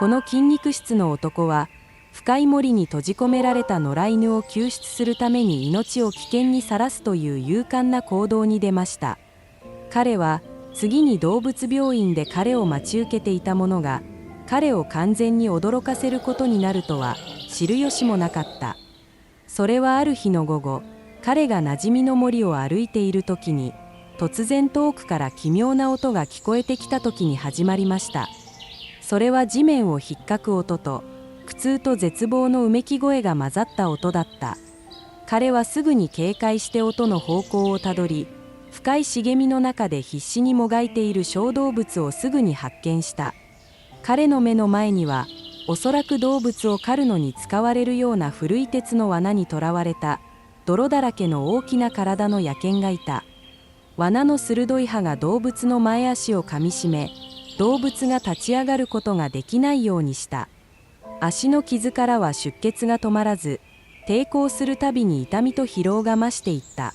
この筋肉質の男は深い森に閉じ込められた野良犬を救出するために命を危険にさらすという勇敢な行動に出ました。彼は次に動物病院で彼を待ち受けていた者が彼を完全に驚かせることになるとは知る由もなかった。それはある日の午後、彼が馴染みの森を歩いている時に突然遠くから奇妙な音が聞こえてきた時に始まりました。それは地面をひっかく音と苦痛と絶望のうめき声が混ざった音だった。彼はすぐに警戒して音の方向をたどり、深い茂みの中で必死にもがいている小動物をすぐに発見した。彼の目の前にはおそらく動物を狩るのに使われるような古い鉄の罠にとらわれた泥だらけの大きな体の野犬がいた。罠の鋭い歯が動物の前足をかみしめ、動物が立ち上がることができないようにした。足の傷からは出血が止まらず、抵抗するたびに痛みと疲労が増していった。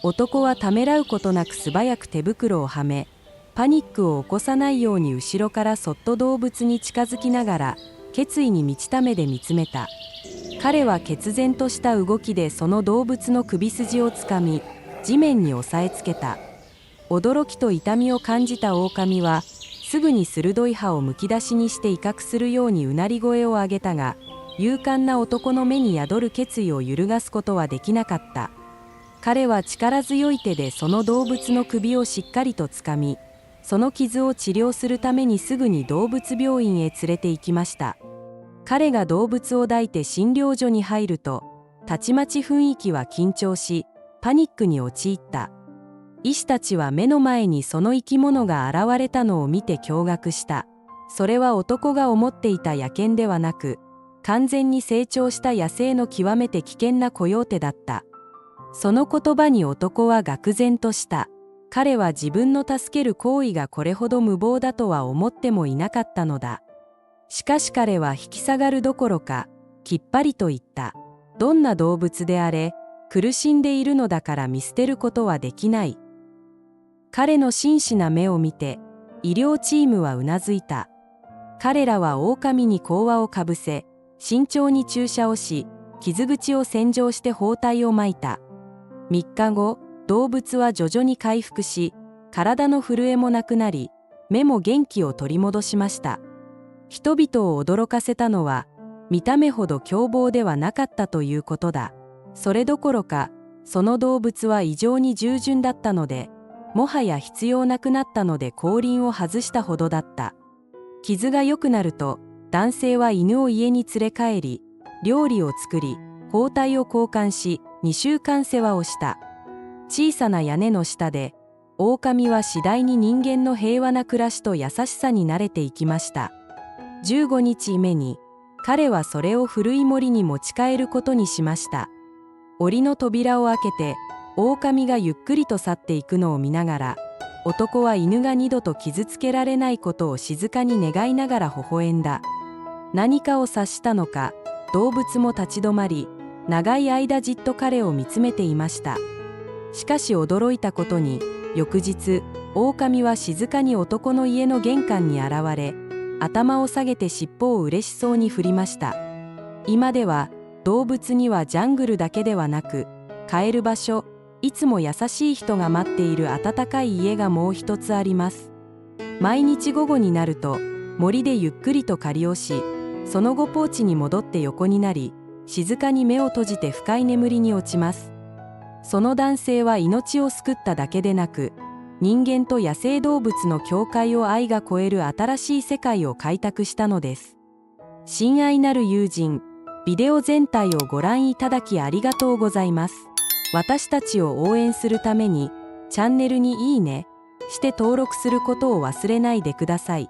男はためらうことなく素早く手袋をはめ、パニックを起こさないように後ろからそっと動物に近づきながら決意に満ちた目で見つめた。彼は決然とした動きでその動物の首筋をつかみ、地面に押さえつけた。驚きと痛みを感じた狼はすぐに鋭い歯をむき出しにして威嚇するようにうなり声を上げたが、勇敢な男の目に宿る決意を揺るがすことはできなかった。彼は力強い手でその動物の首をしっかりとつかみ、その傷を治療するためにすぐに動物病院へ連れて行きました。彼が動物を抱いて診療所に入ると、たちまち雰囲気は緊張し、パニックに陥った。医師たちは目の前にその生き物が現れたのを見て驚愕した。それは男が思っていた野犬ではなく、完全に成長した野生の極めて危険なコヨーテだった。その言葉に男は愕然とした。彼は自分の助ける行為がこれほど無謀だとは思ってもいなかったのだ。しかし彼は引き下がるどころか、きっぱりと言った。どんな動物であれ、苦しんでいるのだから見捨てることはできない。彼の真摯な目を見て、医療チームはうなずいた。彼らは狼に甲輪をかぶせ、慎重に注射をし、傷口を洗浄して包帯を巻いた。3日後、動物は徐々に回復し、体の震えもなくなり、目も元気を取り戻しました。人々を驚かせたのは、見た目ほど凶暴ではなかったということだ。それどころか、その動物は異常に従順だったので、もはや必要なくなったので後輪を外したほどだった。傷が良くなると、男性は犬を家に連れ帰り、料理を作り、包帯を交換し、2週間世話をした。小さな屋根の下で、狼は次第に人間の平和な暮らしと優しさに慣れていきました。15日目に、彼はそれを古い森に持ち帰ることにしました。檻の扉を開けて、狼がゆっくりと去っていくのを見ながら、男は犬が二度と傷つけられないことを静かに願いながら微笑んだ。何かを察したのか、動物も立ち止まり、長い間じっと彼を見つめていました。しかし驚いたことに、翌日、狼は静かに男の家の玄関に現れ、頭を下げて尻尾を嬉しそうに振りました。今では、動物にはジャングルだけではなく、帰る場所、いつも優しい人が待っている温かい家がもう一つあります。毎日午後になると、森でゆっくりと狩りをし、その後ポーチに戻って横になり、静かに目を閉じて深い眠りに落ちます。その男性は命を救っただけでなく、人間と野生動物の境界を愛が超える新しい世界を開拓したのです。親愛なる友人、ビデオ全体をご覧いただきありがとうございます。私たちを応援するために、チャンネルにいいねして登録することを忘れないでください。